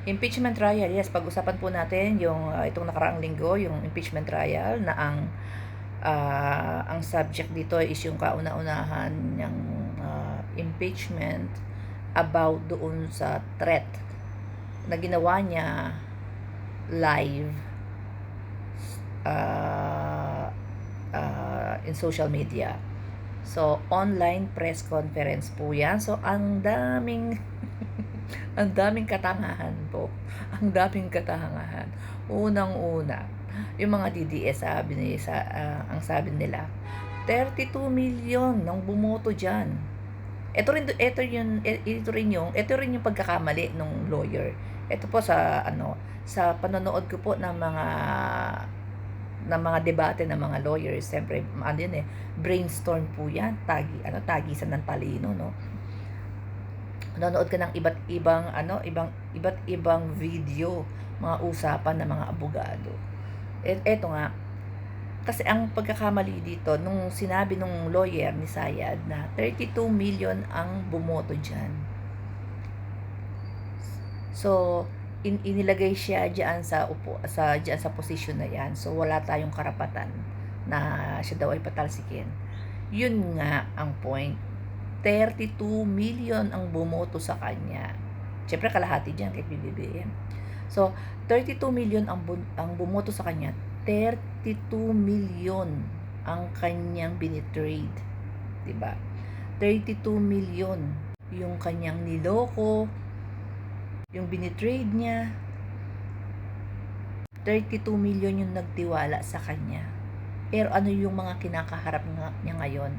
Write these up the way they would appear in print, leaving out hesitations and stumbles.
Impeachment trial, yes, pag-usapan po natin yung itong nakaraang linggo, yung impeachment trial na ang subject dito is yung kauna-unahan ng impeachment about doon sa threat na ginawa niya live uh, in social media. So, online press conference po yan. So, ang daming ang daming katangahan po. Ang daming katangahan. Unang-una, yung mga DDS ang sabi nila, 32 million nang bumoto diyan. Ito rin yung pagkakamali ng lawyer. Ito po sa panonood ko po ng mga debate ng mga lawyers, siyempre brainstorm po yan, tagisan ng talino, no? Nanonood ka ng iba't ibang video, mga usapan ng mga abogado. Eto nga, kasi ang pagkakamali dito, nung sinabi nung lawyer ni Sayad na 32 million ang bumoto dyan. So, inilagay siya diyan sa posisyon na yan. So, wala tayong karapatan na siya daw ay patalsikin. Yun nga ang point. 32 million ang bumoto sa kanya. Siyempre, kalahati dyan kay PBBM. So, 32 million ang bumoto sa kanya. 32 million ang kanyang binitrade. Diba? 32 million yung kanyang niloko, yung binitrade niya. 32 million yung nagtiwala sa kanya. Pero ano yung mga kinakaharap niya ngayon?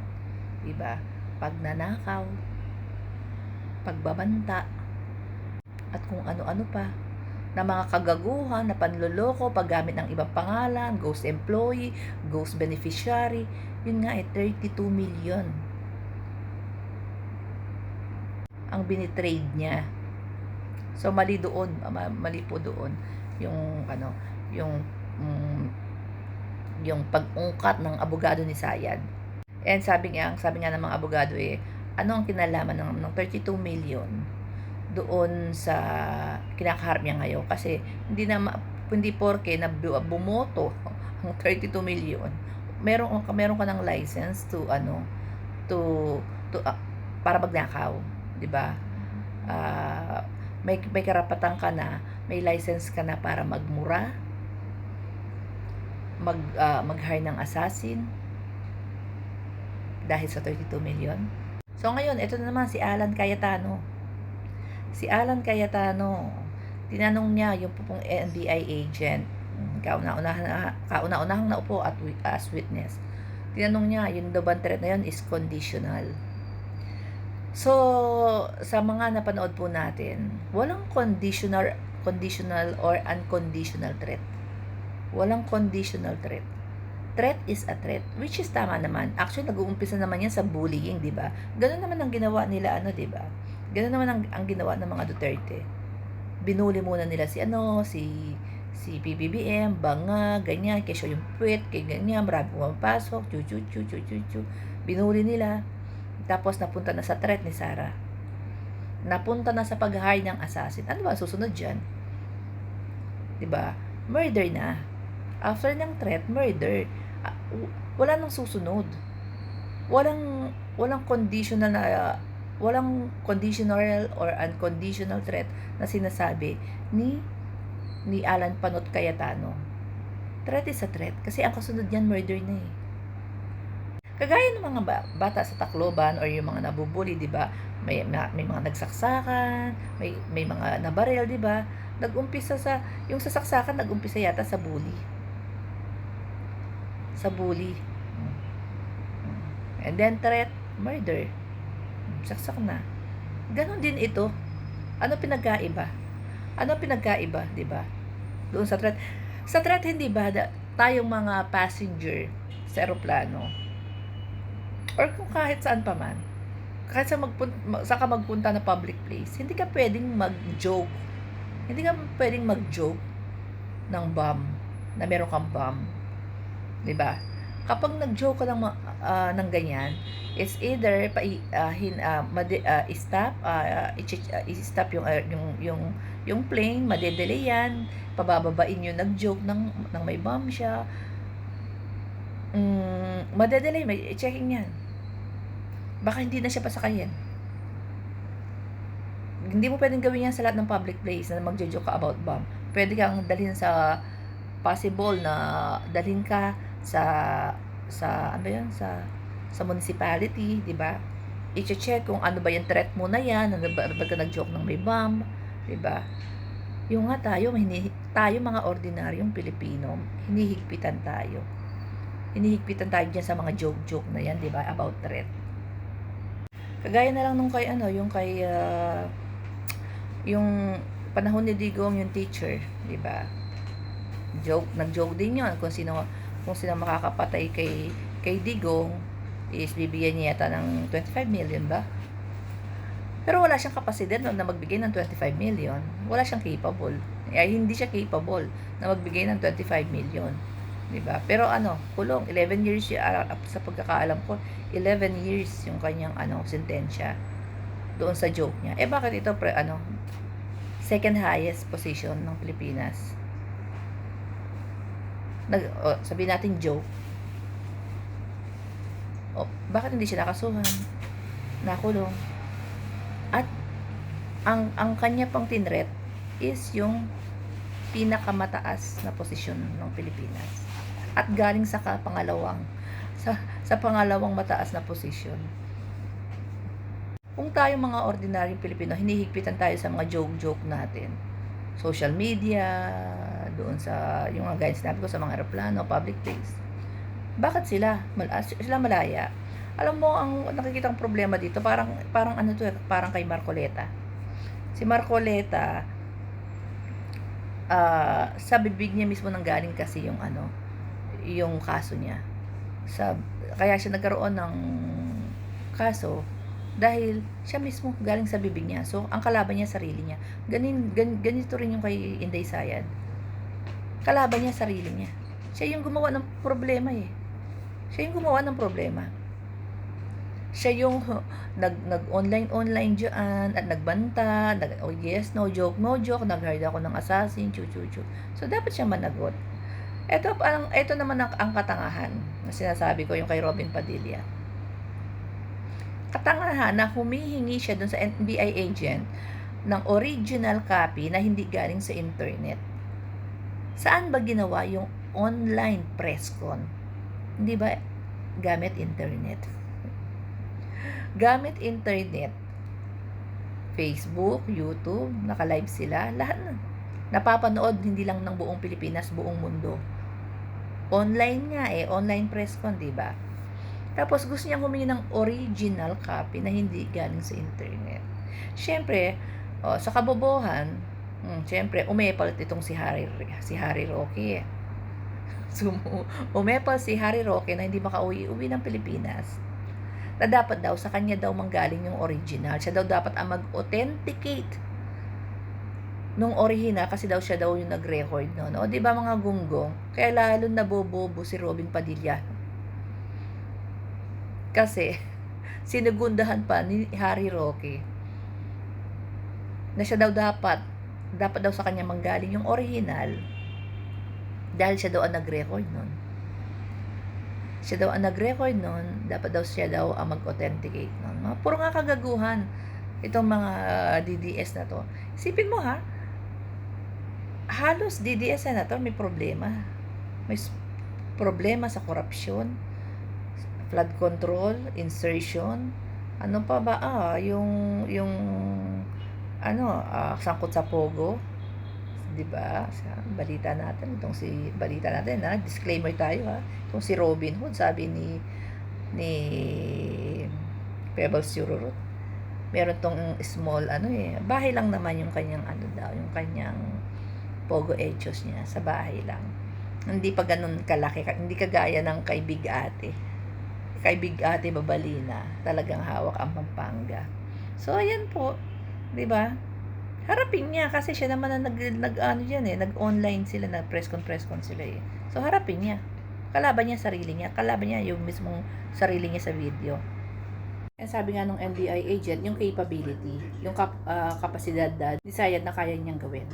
Diba? Pagnanakaw, pagbabanta, at kung ano-ano pa na mga kagaguhan, na panloloko, paggamit ng ibang pangalan, ghost employee, ghost beneficiary. Yun nga 32 million ang binitrade niya. So mali po doon yung yung um, yung pag-ungkat ng abogado ni Sayad. And sabi nga ng mga abogado ano ang kinalaman ng 32 million doon sa kinakaharap niya ngayon, kasi hindi porke na bumoto ang 32 million, meron ka ng license to to para magnakaw, 'di ba? May karapatan ka na, may license ka na para magmura, mag-hire ng assassin dahil sa 32 million. So ngayon, ito na naman si Alan Cayetano. Tinanong niya yung pong NBI agent, kauna-unahang naupo as witness. Tinanong niya, yung daw threat na yun is conditional. So, sa mga napanood po natin, walang conditional or unconditional threat. Walang conditional threat. Threat is a threat, which is tama naman. Actually, nag-uumpisa naman yan sa bullying, di ba? Ganun naman ang ginawa nila, di ba? Ganun naman ang ginawa ng mga Duterte. Binuli muna nila si PBBM, banga, ganyan, kesyo yung puwet, kay ganyan, marami pumapasok, chu. Binuli nila. Tapos napunta na sa threat ni Sara. Napunta na sa pag-hire ng assassin. Ano ba susunod diyan? 'Di ba? Murder na. After ng threat, murder. Wala nang susunod. Walang conditional or unconditional threat na sinasabi ni Alan Panot Cayetano. Threat is a threat kasi ang kasunod niyan murder na eh. Kagaya ng mga bata sa Tacloban or yung mga nabubuli, 'di ba? May mga nagsaksakan, may mga nabaril, 'di ba? Nag-umpisa yung sa saksakan nag-umpisa yata sa bully. Sa bully. And then threat, murder. Saksak na. Ganon din ito. Ano pinagkaiba? 'Di ba? Doon sa threat. Sa threat hindi ba tayong mga passenger sa eroplano or kung kahit saan pa man, kahit sa ka magpunta na public place, hindi ka pwedeng mag-joke. Hindi ka pwedeng mag-joke ng bomb, na meron kang bomb. 'Di ba? kapag nag-joke ka ng ganyan, it's either stop, i-stop yung plane, madedelay yan, pabababain yung nag-joke ng may bomb siya, madedelay, may checking yan. Baka hindi na siya pasakayin. Hindi mo pwedeng gawin yan sa lahat ng public place na magjo-joke ka about bomb. Pwede kang dalhin sa possible na dalhin ka sa ano yan, sa municipality, di ba? I-check kung ano ba yung threat mo na yan, ano ba ka nag-joke ng may bomb, di ba? Yung nga tayo mga ordinaryong Pilipino, hinihigpitan tayo dyan sa mga joke na yan, di ba, about threat. Kagaya na lang nung kay yung panahon ni Digong, yung teacher, di ba? Nag-joke din yun kung sino makakapatay kay Digong is bibigyan niya yata ng 25 million ba? Pero wala siyang kapasidad na magbigay ng 25 million. Wala siyang capable. Hindi siya capable na magbigay ng 25 million. Diba? Pero kulong 11 years sa pagkakaalam ko, 11 years yung kanyang sentensya doon sa joke niya. Bakit ito second highest position ng Pilipinas? Sabihin natin joke. Bakit hindi siya nakasuhan? Nakulong. At ang kanya pang tinret is yung pinakamataas na posisyon ng Pilipinas. At galing sa pangalawang mataas na posisyon. Kung tayo mga ordinaryong Pilipino, hinihigpitan tayo sa mga joke natin. Social media, doon sa yung mga guides natin ko sa mga aeroplano, public place. Bakit sila malaya? Alam mo, ang nakikitang problema dito, parang parang kay Marcoleta. Si Marcoleta, sa bibig niya mismo nanggaling kasi yung kaso niya. Kaya siya nagkaroon ng kaso dahil siya mismo galing sa bibig niya. So, ang kalaban niya sarili niya. Ganito rin yung kay Inday Sayad. Kalaban niya sarili niya. Siya yung gumawa ng problema Siya yung nag-online dyan at nagbanta, yes, no joke, nag-hire ako ng assassin, So, dapat siya managot. Ito naman ang katangahan na sinasabi ko, yung kay Robin Padilla. Katangahan na humihingi siya dun sa NBI agent ng original copy na hindi galing sa internet. Saan ba ginawa yung online press con? Hindi ba gamit internet? Gamit internet, Facebook, YouTube, naka-live sila, lahat na. Napapanood hindi lang ng buong Pilipinas, buong mundo. Online nga online press con, di ba? Tapos gusto niyang humingi ng original copy na hindi galing sa internet. Siyempre, sa kabobohan, siyempre, umepalit itong si Harry Roque. So, umepal si Harry Roque na hindi makauwi ng Pilipinas. Na dapat daw, sa kanya daw manggaling yung original. Siya daw dapat ang mag-authenticate nung original kasi daw siya daw yung nag-record noon. O, di ba mga gunggong? Kaya lalo nabobobo si Robin Padilla. Kasi, sinugundahan pa ni Harry Roque na siya daw dapat daw sa kanya manggaling yung original dahil siya daw ang nag-record nun. Dapat daw siya daw ang mag-authenticate nun. Puro nga kagaguhan itong mga DDS na to. Isipin mo halos DDS na to may problema. May problema sa korupsyon, flood control, insertion, ano pa ba yung sangkot sa Pogo, 'di ba? Sa balita natin disclaimer tayo itong si Robin Hood, sabi ni Pebbles Sururut, meron tong small bahay lang naman yung kanyang yung kanyang Pogo Hechos niya, sa bahay lang. Hindi pa ganun kalaki, hindi kagaya ng kay Big Ate Babalina, talagang hawak ang Pampanga. So ayan po, 'di ba? Harapin niya kasi siya naman ang nag-online sila, na press con sila So harapin niya. kalaban niya sarili niya, kalaban niya yung mismong sarili niya sa video. And sabi nga nung NBI agent, yung capability, yung kapasidad na decided na kaya niyang gawin.